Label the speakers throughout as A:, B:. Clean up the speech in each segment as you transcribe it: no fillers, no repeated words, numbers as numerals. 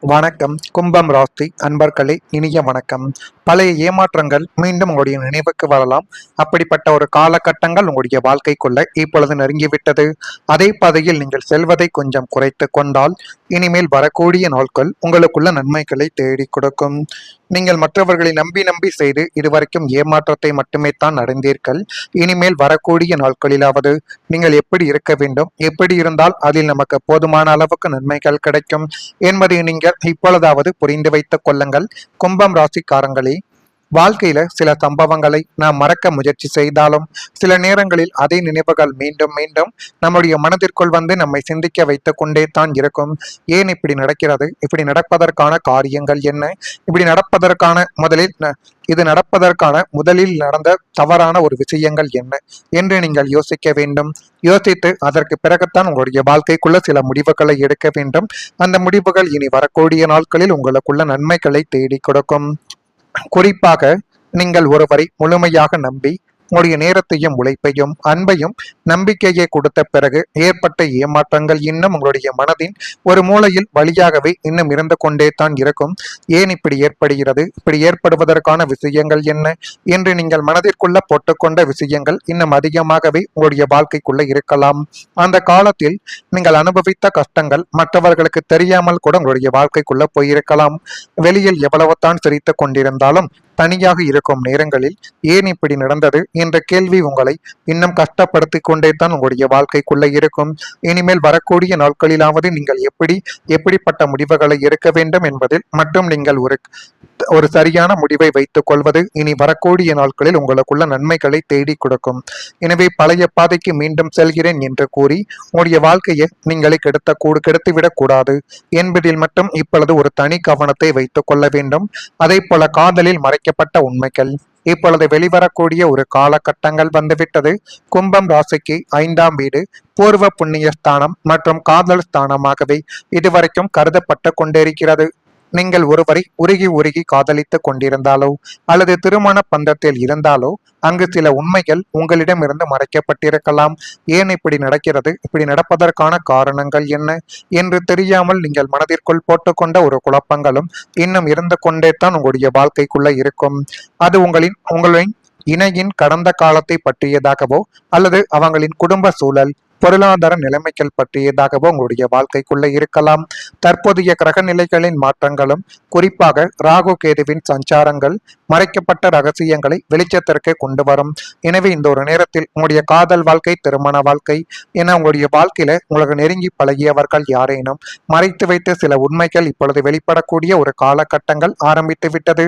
A: வணக்கம். கும்பம் ராசி அன்பர்களே, இனிய வணக்கம். பழைய ஏமாற்றங்கள் மீண்டும் உங்களுடைய நினைவுக்கு வரலாம். அப்படிப்பட்ட ஒரு காலகட்டங்கள் உங்களுடைய வாழ்க்கைக்குள்ள இப்பொழுது நெருங்கிவிட்டது. அதே பாதையில் நீங்கள் செல்வதை கொஞ்சம் குறைத்து கொண்டால் இனிமேல் வரக்கூடிய நாட்கள் உங்களுக்குள்ள நன்மைகளை தேடி கொடுக்கும். நீங்கள் மற்றவர்களை நம்பி நம்பி செய்து இதுவரைக்கும் ஏமாற்றத்தை மட்டுமே தான் அடைந்தீர்கள். இனிமேல் வரக்கூடிய நாட்களிலாவது நீங்கள் எப்படி இருக்க வேண்டும், எப்படி இருந்தால் அதில் நமக்கு போதுமான அளவுக்கு நன்மைகள் கிடைக்கும் என்பதை நீங்கள் இப்பொழுதாவது புரிந்து வைத்துக் கொள்ளுங்கள். கும்பம் ராசிக்காரங்களே, வாழ்க்கையில சில சம்பவங்களை நாம் மறக்க முயற்சி செய்தாலும் சில நேரங்களில் அதே நினைவுகள் மீண்டும் மீண்டும் நம்முடைய மனதிற்குள் வந்து நம்மை சிந்திக்க வைத்துக் கொண்டே தான் இருக்கும். ஏன் இப்படி நடக்கிறது, இப்படி நடப்பதற்கான காரியங்கள் என்ன, இப்படி நடப்பதற்கான முதலில் நடந்த தவறான ஒரு விஷயங்கள் என்ன என்று நீங்கள் யோசிக்க வேண்டும். யோசித்து அதற்கு பிறகுத்தான் உங்களுடைய வாழ்க்கைக்குள்ள சில முடிவுகளை எடுக்க வேண்டும். அந்த முடிவுகள் இனி வரக்கூடிய நாட்களில் உங்களுக்குள்ள நன்மைகளை தேடி கொடுக்கும். குறிப்பாக நீங்கள் ஒருவரை முழுமையாக நம்பி உங்களுடைய நேரத்தையும் உழைப்பையும் அன்பையும் நம்பிக்கையை கொடுத்த பிறகு ஏற்பட்ட ஏமாற்றங்கள் இன்னும் உங்களுடைய மனதின் ஒரு மூலையில் வழியாகவே இன்னும் இருந்து கொண்டே தான் இருக்கும். ஏன் இப்படி ஏற்படுகிறது, இப்படி ஏற்படுவதற்கான விஷயங்கள் என்ன என்று நீங்கள் மனதிற்குள்ள போட்டுக்கொண்ட விஷயங்கள் இன்னும் அதிகமாகவே உங்களுடைய வாழ்க்கைக்குள்ள இருக்கலாம். அந்த காலத்தில் நீங்கள் அனுபவித்த கஷ்டங்கள் மற்றவர்களுக்கு தெரியாமல் கூட உங்களுடைய வாழ்க்கைக்குள்ள போயிருக்கலாம். வெளியில் எவ்வளவு தான் சிரித்து கொண்டிருந்தாலும் தனியாக இருக்கும் நேரங்களில் ஏன் இப்படி நடந்தது என்ற கேள்வி உங்களை இன்னும் கஷ்டப்படுத்தி கொண்டே தான் உங்களுடைய வாழ்க்கைக்குள்ள இருக்கும். இனிமேல் வரக்கூடிய நாட்களிலாவது நீங்கள் எப்படிப்பட்ட முடிவுகளை எடுக்க வேண்டும் என்பதில் மட்டும் நீங்கள் ஒரு சரியான முடிவை வைத்துக் கொள்வது இனி வரக்கூடிய நாட்களில் உங்களுக்குள்ள நன்மைகளை தேடி கொடுக்கும். எனவே பழைய பாதைக்கு மீண்டும் செல்கிறேன் என்று கூறி உங்களுடைய வாழ்க்கையை நீங்களே கெடுத்துவிடக் கூடாது என்பதில் மட்டும் இப்பொழுது ஒரு தனி கவனத்தை வைத்துக் கொள்ள வேண்டும். அதே போல காதலில் மறைக்கப்பட்ட உண்மைகள் இப்பொழுது வெளிவரக்கூடிய ஒரு காலகட்டங்கள் வந்துவிட்டது. கும்பம் ராசிக்கு 5ஆம் வீடு பூர்வ புண்ணிய ஸ்தானம் மற்றும் காதல் ஸ்தானமாகவே இதுவரைக்கும் கருதப்பட்டு கொண்டிருக்கிறது. நீங்கள் ஒருவரை உருகி உருகி காதலித்துக் கொண்டிருந்தாலோ அல்லது திருமண பந்தத்தில் இருந்தாலோ அங்கு சில உண்மைகள் உங்களிடமிருந்து மறைக்கப்பட்டிருக்கலாம். ஏன் இப்படி நடக்கிறது, இப்படி நடப்பதற்கான காரணங்கள் என்ன என்று தெரியாமல் நீங்கள் மனதிற்குள் போட்டுக்கொண்ட ஒரு குழப்பங்களும் இன்னும் இருந்து கொண்டே தான் உங்களுடைய வாழ்க்கைக்குள்ள இருக்கும். அது உங்களின் இணையின் கடந்த காலத்தை பற்றியதாகவோ அல்லது அவங்களின் குடும்ப சூழல் பொருளாதார நிலைமைகள் பற்றியதாகவோ உங்களுடைய வாழ்க்கைக்குள்ள இருக்கலாம். தற்போதைய கிரக நிலைகளின் மாற்றங்களும் குறிப்பாக ராகு கேதுவின் சஞ்சாரங்கள் மறைக்கப்பட்ட ரகசியங்களை வெளிச்சத்திற்கு கொண்டு வரும். எனவே இந்த ஒரு நேரத்தில் உங்களுடைய காதல் வாழ்க்கை, திருமண வாழ்க்கை என உங்களுடைய வாழ்க்கையில உங்களுக்கு நெருங்கி பழகியவர்கள் யாரேனும் மறைத்து வைத்து சில உண்மைகள் இப்பொழுது வெளிப்படக்கூடிய ஒரு காலகட்டங்கள் ஆரம்பித்து விட்டது.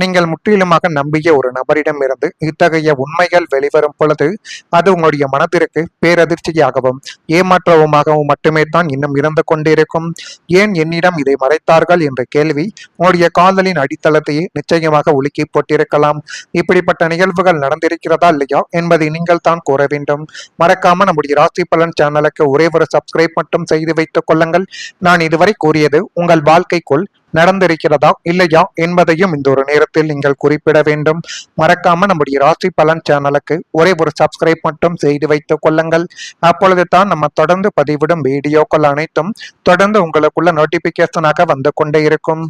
A: நீங்கள் முற்றிலுமாக நம்பிய ஒரு நபரிடம் இருந்து இத்தகைய உண்மைகள் வெளிவரும் பொழுது அது உங்களுடைய மனதிற்கு பேரதிர்ச்சியாகவும் ஏமாற்றவுமாகவும் மட்டுமே தான் இன்னும் இருந்து கொண்டிருக்கும். ஏன் என்னிடம் இதை மறைத்தார்கள் என்ற கேள்வி உங்களுடைய காதலின் அடித்தளத்தையே நிச்சயமாக உலுக்கி போட்டிருக்கலாம். இப்படிப்பட்ட நிகழ்வுகள் நடந்திருக்கிறதா இல்லையா என்பதை நீங்கள் தான் கூற வேண்டும். மறக்காம நம்முடைய ராசி பலன் சேனலுக்கு ஒரே ஒரு சப்ஸ்கிரைப் மட்டும் செய்து வைத்துக் கொள்ளுங்கள். நான் இதுவரை கூறியது உங்கள் வாழ்க்கைக்குள் நடந்திருக்கிறதா இல்லையா என்பதையும் இந்த ஒரு நேரத்தில் நீங்கள் குறிப்பிட வேண்டும். மறக்காம நம்முடைய ராசி பலன் சேனலுக்கு ஒரே ஒரு சப்ஸ்கிரைப் மட்டும் செய்து வைத்துக் கொள்ளுங்கள். அப்பொழுது தான் நம்ம தொடர்ந்து பதிவிடும் வீடியோக்கள் அனைத்தும் தொடர்ந்து உங்களுக்குள்ள நோட்டிபிகேஷனாக வந்து கொண்டே இருக்கும்.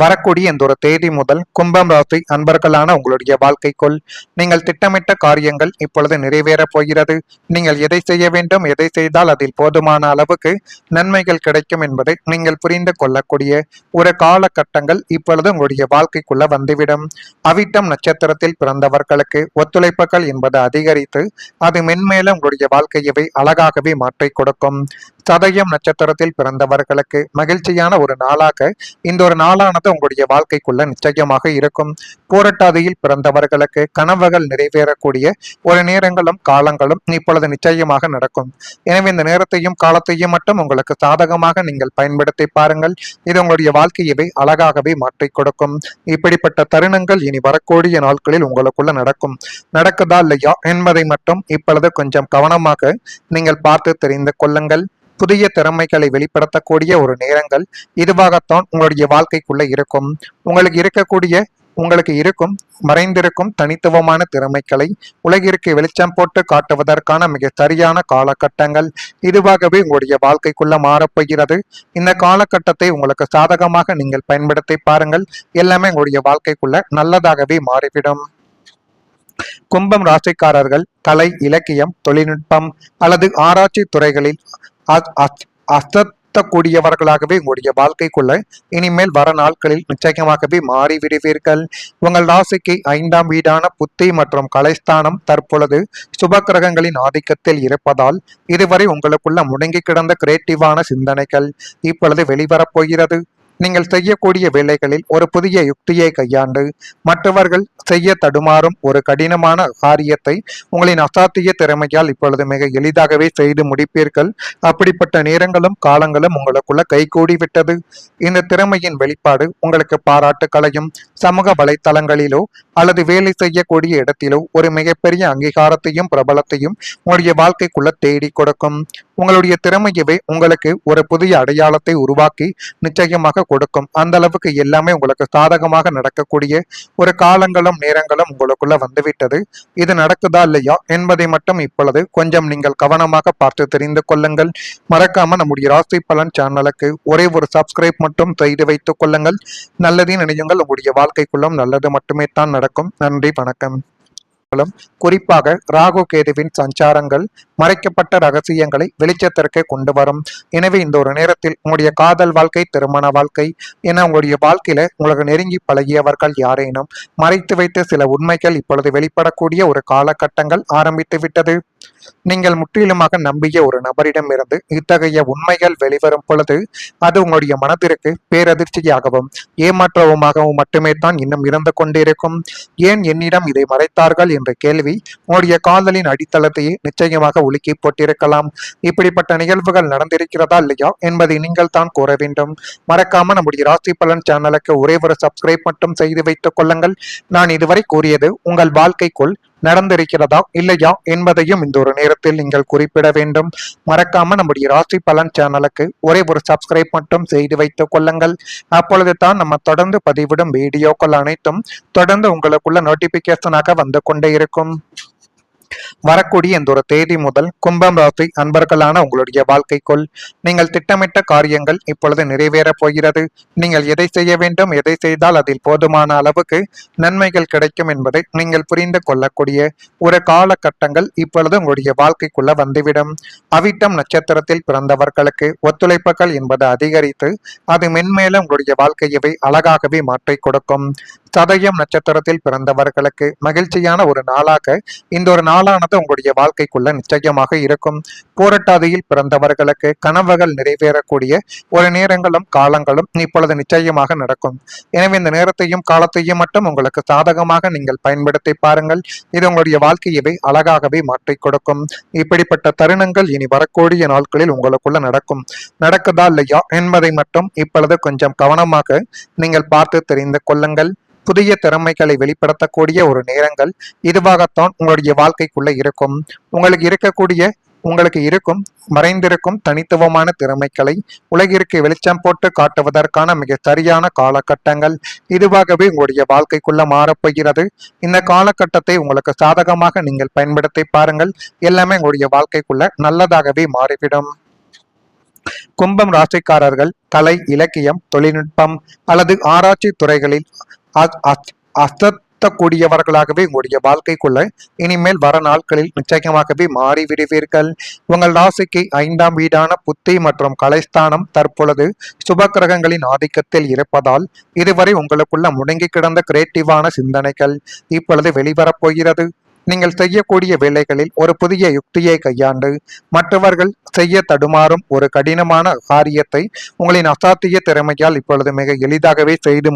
A: வரக்கூடிய இந்த ஒரு தேதி முதல் கும்பம் ராசி அன்பர்களான உங்களுடைய வாழ்க்கைக்குள் நீங்கள் திட்டமிட்ட காரியங்கள் இப்பொழுது நிறைவேறப் போகிறது. நீங்கள் எதை செய்ய வேண்டும், எதை செய்தால் அதில் போதுமான அளவுக்கு நன்மைகள் கிடைக்கும் என்பதை நீங்கள் புரிந்து கொள்ளக்கூடிய ஒரு காலகட்டங்கள் இப்பொழுது உங்களுடைய வாழ்க்கைக்குள்ள வந்துவிடும். அவிட்டம் நட்சத்திரத்தில் பிறந்தவர்களுக்கு ஒத்துழைப்புகள் என்பது அதிகரித்து அது மென்மேலும் உங்களுடைய வாழ்க்கையவை அழகாகவே மாற்றி கொடுக்கும். சதயம் நட்சத்திரத்தில் பிறந்தவர்களுக்கு மகிழ்ச்சியான ஒரு நாளாக இந்த ஒரு நாளானது உங்களுடைய வாழ்க்கைக்குள்ள நிச்சயமாக இருக்கும். பூரட்டாதியில் பிறந்தவர்களுக்கு கனவுகள் நிறைவேறக்கூடிய ஒரு நேரங்களும் காலங்களும் இப்பொழுது நிச்சயமாக நடக்கும். எனவே இந்த நேரத்தையும் காலத்தையும் மட்டும் உங்களுக்கு சாதகமாக நீங்கள் பயன்படுத்தி பாருங்கள். இது உங்களுடைய வாழ்க்கையவை அழகாகவே மாற்றி கொடுக்கும். இப்படிப்பட்ட தருணங்கள் இனி வரக்கூடிய நாட்களில் உங்களுக்குள்ள நடக்குதா இல்லையா என்பதை மட்டும் இப்பொழுது கொஞ்சம் கவனமாக நீங்கள் பார்த்து தெரிந்து கொள்ளுங்கள். புதிய திறமைகளை வெளிப்படுத்தக்கூடிய ஒரு நேரங்கள் இதுவாகத்தான் உங்களுடைய வாழ்க்கைக்குள்ள இருக்கும். உங்களுக்கு இருக்கக்கூடிய உங்களுக்கு இருக்கும் மறைந்திருக்கும் தனித்துவமான திறமைகளை உலகிற்கு வெளிச்சம் போட்டு காட்டுவதற்கான மிக சரியான காலகட்டங்கள் இதுவாகவே உங்களுடைய வாழ்க்கைக்குள்ள மாறப்போகிறது. இந்த காலகட்டத்தை உங்களுக்கு சாதகமாக நீங்கள் பயன்படுத்தி பாருங்கள். எல்லாமே உங்களுடைய வாழ்க்கைக்குள்ள நல்லதாகவே மாறிவிடும். கும்பம் ராசிக்காரர்கள் கலை, இலக்கியம், தொழில்நுட்பம் அல்லது ஆராய்ச்சி துறைகளில் அசத்தக்கூடியவர்களாகவே உங்களுடைய வாழ்க்கைக்குள்ள இனிமேல் வர நாட்களில் நிச்சயமாகவே மாறிவிடுவீர்கள். உங்கள் ராசிக்கு 5ஆம் வீடான புத்தி மற்றும் கலைஸ்தானம் தற்பொழுது சுப கிரகங்களின் ஆதிக்கத்தில் இருப்பதால் இதுவரை உங்களுக்குள்ள முடங்கி கிடந்த கிரியேட்டிவான சிந்தனைகள் இப்பொழுது வெளிவரப்போகிறது. நீங்கள் செய்யக்கூடிய வேலைகளில் ஒரு புதிய யுக்தியை கையாண்டு மற்றவர்கள் செய்ய தடுமாறும் ஒரு கடினமான காரியத்தை உங்களின் அசாத்திய திறமையால் இப்பொழுது மிக எளிதாகவே செய்து முடிப்பீர்கள். அப்படிப்பட்ட நேரங்களும் காலங்களும் உங்களுக்குள்ள கைகூடி விட்டது. இந்த திறமையின் வெளிப்பாடு உங்களுக்கு பாராட்டுக்களையும் சமூக வலைத்தளங்களிலோ அல்லது வேலை செய்யக்கூடிய இடத்திலோ ஒரு மிகப்பெரிய அங்கீகாரத்தையும் பிரபலத்தையும் உங்களுடைய வாழ்க்கைக்குள்ள தேடி கொடுக்கும். உங்களுடைய திறமையவே உங்களுக்கு ஒரு புதிய அடையாளத்தை உருவாக்கி நிச்சயமாக கொடுக்கும். அந்த அளவுக்கு எல்லாமே உங்களுக்கு சாதகமாக நடக்கக்கூடிய ஒரு காலங்களும் நேரங்களும் உங்களுக்குள்ள வந்துவிட்டது. இது நடக்குதா இல்லையா என்பதை மட்டும் இப்பொழுது கொஞ்சம் நீங்கள் கவனமாக பார்த்து தெரிந்து கொள்ளுங்கள். மறக்காம நம்முடைய ராசி பலன் சேனலுக்கு ஒரே ஒரு சப்ஸ்கிரைப் மட்டும் செய்து வைத்துக் கொள்ளுங்கள். நல்லதே நினையுங்கள். உங்களுடைய வாழ்க்கைக்குள்ளும் நல்லது மட்டுமே தான் நடக்கும். நன்றி, வணக்கம். குறிப்பாக ராகு கேதுவின் சஞ்சாரங்கள் மறைக்கப்பட்ட ரகசியங்களை வெளிச்சத்திற்கு கொண்டு வரும். எனவே இந்த ஒரு நேரத்தில் உங்களுடைய காதல் வாழ்க்கை, திருமண வாழ்க்கை என உங்களுடைய வாழ்க்கையில உங்களுக்கு நெருங்கி பழகியவர்கள் யாரேனும் மறைத்து வைத்த சில உண்மைகள் இப்பொழுது வெளிப்படக்கூடிய ஒரு காலகட்டங்கள் ஆரம்பித்து விட்டது. நீங்கள் முற்றிலுமாக நம்பிய ஒரு நபரிடமிருந்து இத்தகைய உண்மைகள் வெளிவரும் பொழுது அது உங்களுடைய மனதிற்கு பேரதிர்ச்சியாகவும் ஏமாற்றவுமாகவும் மட்டுமே தான் இன்னும் இருந்து கொண்டிருக்கும். ஏன் என்னிடம் இதை மறைத்தார்கள் என்ற கேள்வி உங்களுடைய காதலின் அடித்தளத்தையே நிச்சயமாக உலுக்கி போட்டிருக்கலாம். இப்படிப்பட்ட நிகழ்வுகள் நடந்திருக்கிறதா இல்லையா என்பதை நீங்கள் தான் கூற வேண்டும். மறக்காம நம்முடைய ராசி பலன் சேனலுக்கு ஒரே ஒரு சப்ஸ்கிரைப் மட்டும் செய்து வைத்துக் கொள்ளுங்கள். நான் இதுவரை கூறியது உங்கள் வாழ்க்கைக்குள் நடந்திருக்கிறதா இல்லையா என்பதையும் இந்த ஒரு நேரத்தில் நீங்கள் குறிப்பிட வேண்டும். மறக்காம நம்முடைய ராசி பலன் சேனலுக்கு ஒரே ஒரு சப்ஸ்கிரைப் மட்டும் செய்து வைத்துக் கொள்ளுங்கள். அப்பொழுது தான் நம்ம தொடர்ந்து பதிவிடும் வீடியோக்கள் அனைத்தும் தொடர்ந்து உங்களுக்குள்ள நோட்டிபிகேஷனாக வந்து கொண்டே இருக்கும். வரக்கூடிய இந்த ஒரு தேதி முதல் கும்பம் ராசி அன்பர்களான உங்களுடைய வாழ்க்கைக்குள் நீங்கள் திட்டமிட்ட காரியங்கள் இப்பொழுது நிறைவேறப் போகிறது. நீங்கள் எதை செய்ய வேண்டும், எதை செய்தால் அதில் போதுமான அளவுக்கு நன்மைகள் கிடைக்கும் என்பதை நீங்கள் புரிந்து கொள்ளக்கூடிய ஒரு காலகட்டங்கள் இப்பொழுது உங்களுடைய வாழ்க்கைக்குள்ள வந்துவிடும். அவிட்டம் நட்சத்திரத்தில் பிறந்தவர்களுக்கு ஒத்துழைப்புகள் என்பது அதிகரித்து அது மென்மேலும் உங்களுடைய வாழ்க்கையவை அழகாகவே மாற்றிக் கொடுக்கும். சதயம் நட்சத்திரத்தில் பிறந்தவர்களுக்கு மகிழ்ச்சியான ஒரு நாளாக இந்த ஒரு நாளானது உங்களுடைய வாழ்க்கைக்குள்ள நிச்சயமாக இருக்கும். பூரட்டாதியில் பிறந்தவர்களுக்கு கனவுகள் நிறைவேறக்கூடிய ஒரு நேரங்களும் காலங்களும் இப்பொழுது நிச்சயமாக நடக்கும். எனவே இந்த நேரத்தையும் காலத்தையும் மட்டும் உங்களுக்கு சாதகமாக நீங்கள் பயன்படுத்தி பாருங்கள். இது உங்களுடைய வாழ்க்கையவை அழகாகவே மாற்றிக் கொடுக்கும். இப்படிப்பட்ட தருணங்கள் இனி வரக்கூடிய நாட்களில் உங்களுக்குள்ள நடக்குதா இல்லையா என்பதை மட்டும் இப்பொழுது கொஞ்சம் கவனமாக நீங்கள் பார்த்து தெரிந்து கொள்ளுங்கள். புதிய திறமைகளை வெளிப்படுத்தக்கூடிய ஒரு நேரங்கள் இதுவாகத்தான் உங்களுடைய வாழ்க்கைக்குள்ள இருக்கும். உங்களுக்கு இருக்கும் மறைந்திருக்கும் தனித்துவமான திறமைகளை உலகிற்கு வெளிச்சம் போட்டு காட்டுவதற்கான மிக சரியான காலகட்டங்கள் இதுவாகவே உங்களுடைய வாழ்க்கைக்குள்ள மாறப்போகிறது. இந்த காலகட்டத்தை உங்களுக்கு சாதகமாக நீங்கள் பயன்படுத்தி பாருங்கள். எல்லாமே உங்களுடைய வாழ்க்கைக்குள்ள நல்லதாகவே மாறிவிடும். கும்பம் ராசிக்காரர்கள் கலை, இலக்கியம், தொழில்நுட்பம் அல்லது ஆராய்ச்சி துறைகளில் அசத்தக்கூடியவர்களாகவே உங்களுடைய வாழ்க்கைக்குள்ள இனிமேல் வர நாட்களில் நிச்சயமாகவே மாறிவிடுவீர்கள். உங்கள் ராசிக்கு 5ஆம் வீடான புத்தி மற்றும் கலைஸ்தானம் தற்பொழுது சுப கிரகங்களின் ஆதிக்கத்தில் இருப்பதால் இதுவரை உங்களுக்குள்ள முடங்கி கிடந்த கிரியேட்டிவான சிந்தனைகள் இப்பொழுது வெளிவரப்போகிறது. நீங்கள் செய்யக்கூடிய வேலைகளில் ஒரு புதிய யுக்தியை கையாண்டு மற்றவர்கள் செய்ய தடுமாறும் ஒரு கடினமான காரியத்தை உங்களின் அசாத்திய திறமையால் இப்பொழுது மிக எளிதாகவே செய்து